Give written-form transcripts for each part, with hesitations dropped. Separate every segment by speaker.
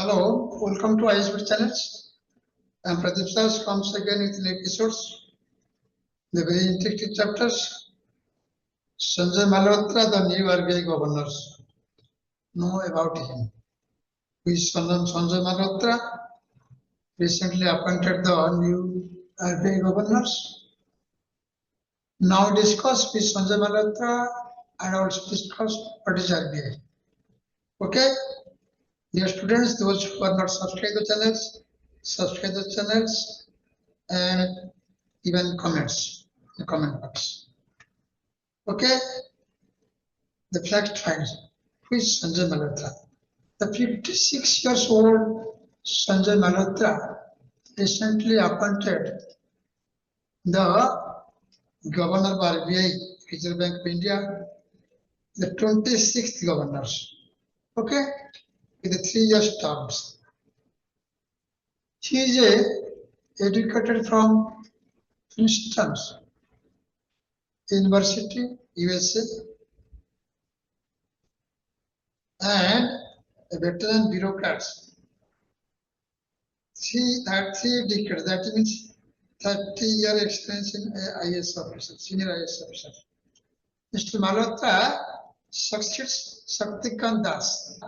Speaker 1: Hello, welcome to ASO channel. I am Pradipta comes again with new episodes. The very interesting chapters. Sanjay Malhotra, the new RBI governor. Know about him. Who is Sanjay Malhotra? Recently appointed the new RBI governors. Now discuss with Sanjay Malhotra and also discuss what is RBI. Okay? Dear students, those who are not subscribed to the channels, subscribe the channels and even comments in the comment box. Okay, the fact finds who is Sanjay Malhotra. The 56 years old Sanjay Malhotra recently appointed the Governor of RBI, Reserve Bank of India, the 26th governors. Okay, with the 3 years terms. He is educated from Princeton University, USA, and a veteran bureaucrat. He had 3 decades, that means 30-year experience in IAS officer, senior IAS officer. Mr. Malhotra succeeds Shaktikant Das,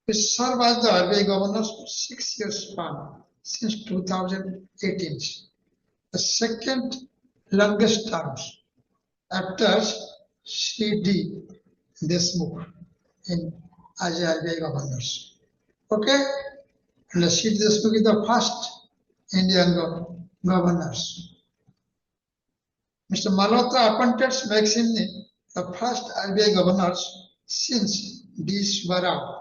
Speaker 1: who served as the RBI governor for 6 years span since 2018. The second longest term after C.D. Deshmukh in as RBI governors. Okay, and C.D. Deshmukh is the first Indian governors. Mr. Malhotra appointed makes him the first RBI governors since D. Subbarao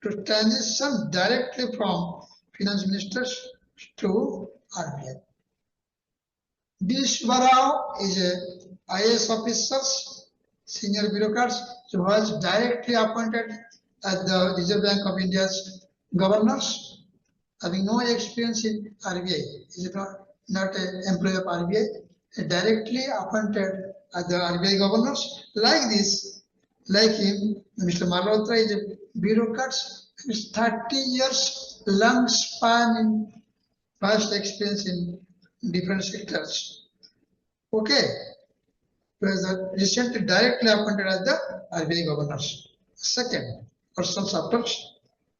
Speaker 1: to transition directly from finance ministers to RBI. D. Subbarao is a IAS officer, senior bureaucrat who was directly appointed as the Reserve Bank of India's governors, having no experience in RBI. He is not an employee of RBI, directly appointed as the RBI governors. Like this, like him, Mr. Malhotra is a bureaucrat with 30 years long span in vast experience in different sectors. Okay, he was recently directly appointed as the RBI governors. Second person after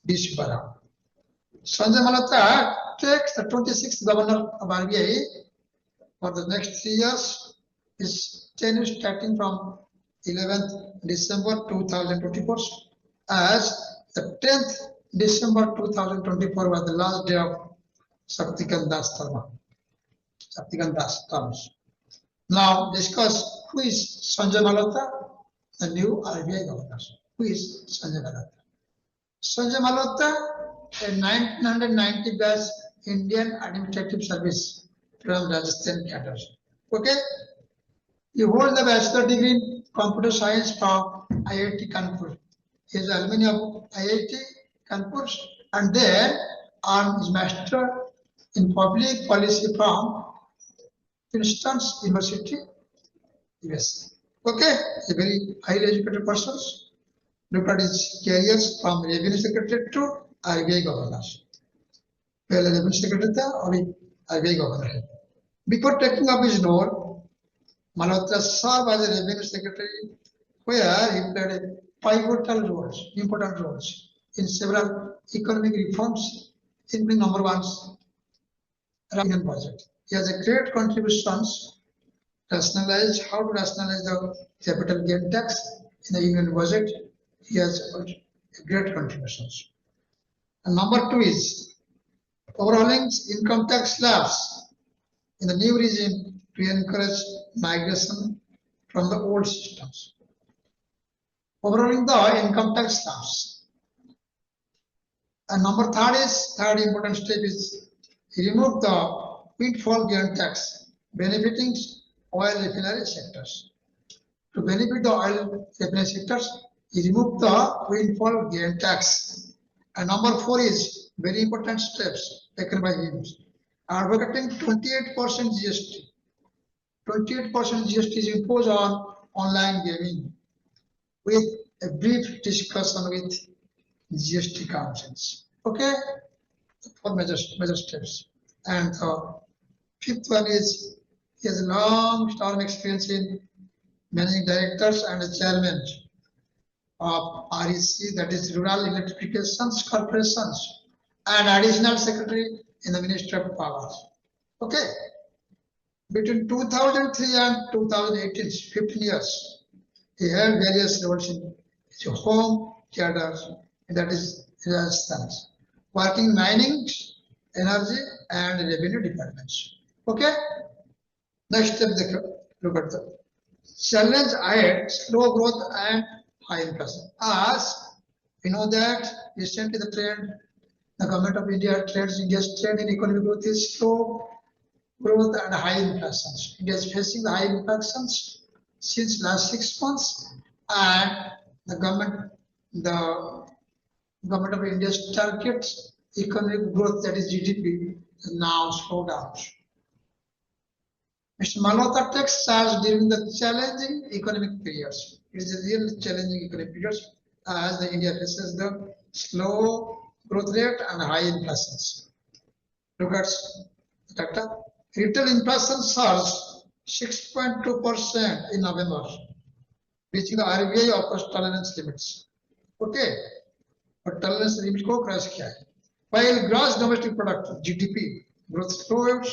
Speaker 1: D. Subbarao. Sanjay Malhotra takes the 26th governor of RBI for the next 3 years. His tenure starting from 11th December 2024 as the 10th December 2024 was the last day of Shaktikant Das terms. Now discuss who is Sanjay Malhotra, the new RBI governor. Who is Sanjay Malhotra? Sanjay Malhotra, a 1990 batch Indian Administrative Service from Rajasthan cadre. Okay, he holds the bachelor degree in computer science from IIT Kanpur. He is alumni of IIT Kanpur and then earned his master in public policy from Princeton University, USA. Okay, a very highly educated person. Look at his careers from Revenue Secretary to RBI governor. पहले Revenue Secretary था, अभी RBI governor. Before taking up his role, Malhotra served as a Revenue Secretary, where he played a pivotal roles, important roles in several economic reforms, including number one, Union budget. He has a great contributions, how to rationalize the capital gain tax in the Union budget. He has great contributions. And number 2 is overhauling income tax slabs in the new regime to encourage migration from the old systems. Overhauling the income tax slabs. And number 3 important step is he removed the windfall gain tax benefiting oil refinery sectors. To benefit the oil refinery sectors, he removed the windfall gain tax. And number 4 is very important steps taken by him. Advocating 28% GST. 28% GST is imposed on online gaming with a brief discussion with GST councils. Okay, four major steps. And the fifth one is he has a long-term experience in managing directors and chairman of REC, that is Rural Electrifications Corporations, and additional secretary in the Ministry of Power. Okay, between 2003 and 2018, 15 years, he held various roles in his home cadre, that is Rajasthan, working in mining, energy, and revenue departments. Okay, next step, look at the challenge ahead: slow growth and high inflation. As we know that recently the government of India trades India's trend in economic growth is slow growth and high inflation. India is facing the high inflations since last 6 months, and the government of India's target economic growth, that is GDP, is now slowed down. Mr. Malhotra takes charge during the challenging economic periods. It is a really challenging economic periods as the India faces the slow growth rate and high inflations. Look at the data. Retail inflation surged 6.2% in November, reaching the RBI offers tolerance limits. Okay, but tolerance limit को cross किया है. While gross domestic product (GDP) growth slowed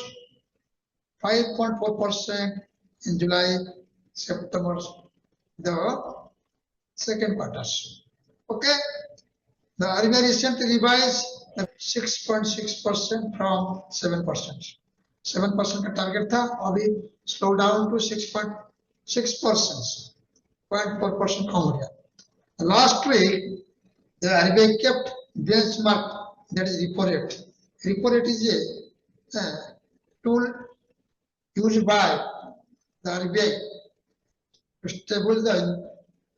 Speaker 1: 5.4% in July, September, the second quarters. Okay, the RBI recently revised 6.6% from 7%. 7% का target था, अभी slow down to 6.6%. 0.4% कम हो गया. Last week, the RBI kept benchmark, that is repo rate. Repo rate is a tool used by the RBI to stabilize the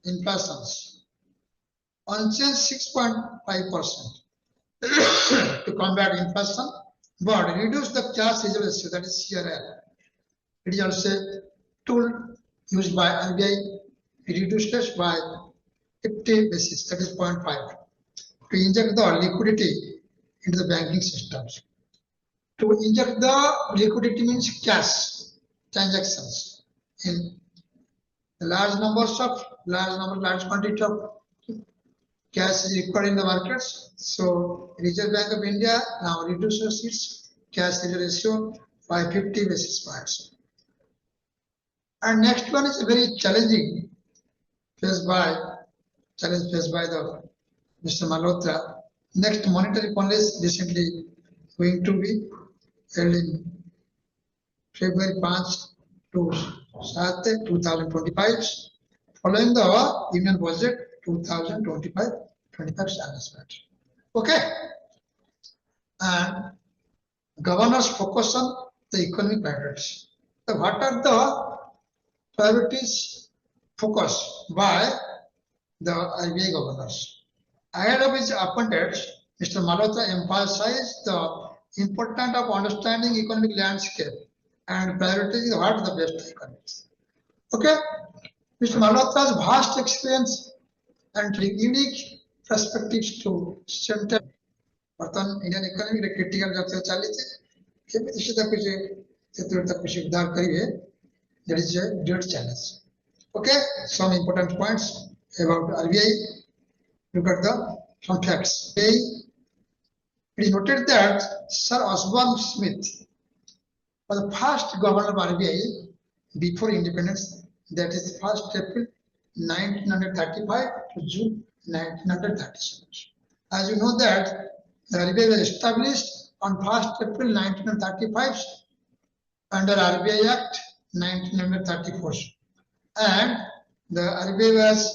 Speaker 1: inflations, unchanged 6.5% to combat inflation, but reduce the cash reserve ratio, that is CRR. It is also a tool used by RBI, reduced it by 50 basis, that is 0.5, to inject the liquidity into the banking systems. To inject the liquidity means cash transactions in large quantity of cash is required in the markets. So Reserve Bank of India now reduces its cash reserve ratio by 50 basis points. And next one is a very challenging challenge faced by the Mr. Malhotra. Next monetary policy recently going to be held in February 5 to 7, 2025, following the Union Budget 2025 announcement. Okay, and governors focus on the economic priorities. So what are the priorities focused by the RBI governors? Ahead of his appointment, Mr. Malhotra emphasized the importance of understanding economic landscape and prioritizing what are the best economics. Okay, Mr. Malhotra's vast experience and unique perspectives to center Indian economy critical that is a great challenge. Okay, some important points about RBI. Look at some facts. It is noted that Sir Osborne Smith was the first governor of RBI before independence, that is 1st April 1935 to June 1937. As you know that the RBI was established on 1st April 1935 under RBI Act 1934, and the RBI was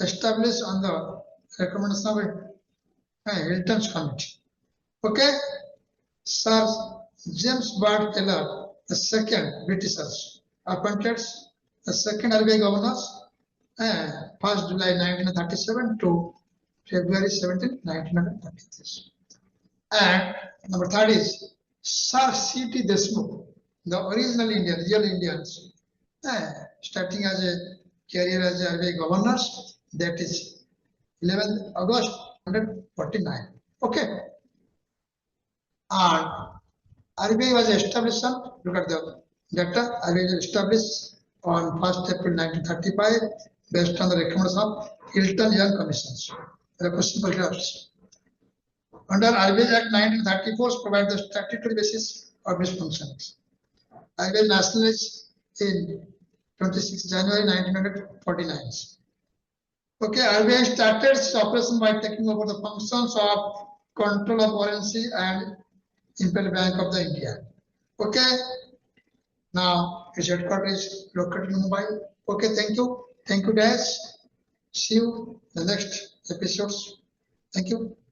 Speaker 1: established on the recommendation of Hilton's committee. Okay, Sir James Bard Taylor, the second Britishers, appointed the second RBI governors 1st July 1937 to February 17, 1933. And number 3 is Sir C.T. Deshmukh, the original Indian, real Indians, starting as a career as RBI governors, that is 11th August 1949. Okay. And RBI was established on, look at the data, RBI was established on 1st April 1935 based on the recommendation of Hilton Young Commissions. The question for graphs. Under RBI Act 1934 provides the statutory basis of its functions. RBI nationalized in 26 January 1949. Okay, RBI started its operation by taking over the functions of control of currency and Imperial Bank of the India. Okay, now its headquarters is located in Mumbai. Okay, thank you guys. See you in the next episodes. Thank you.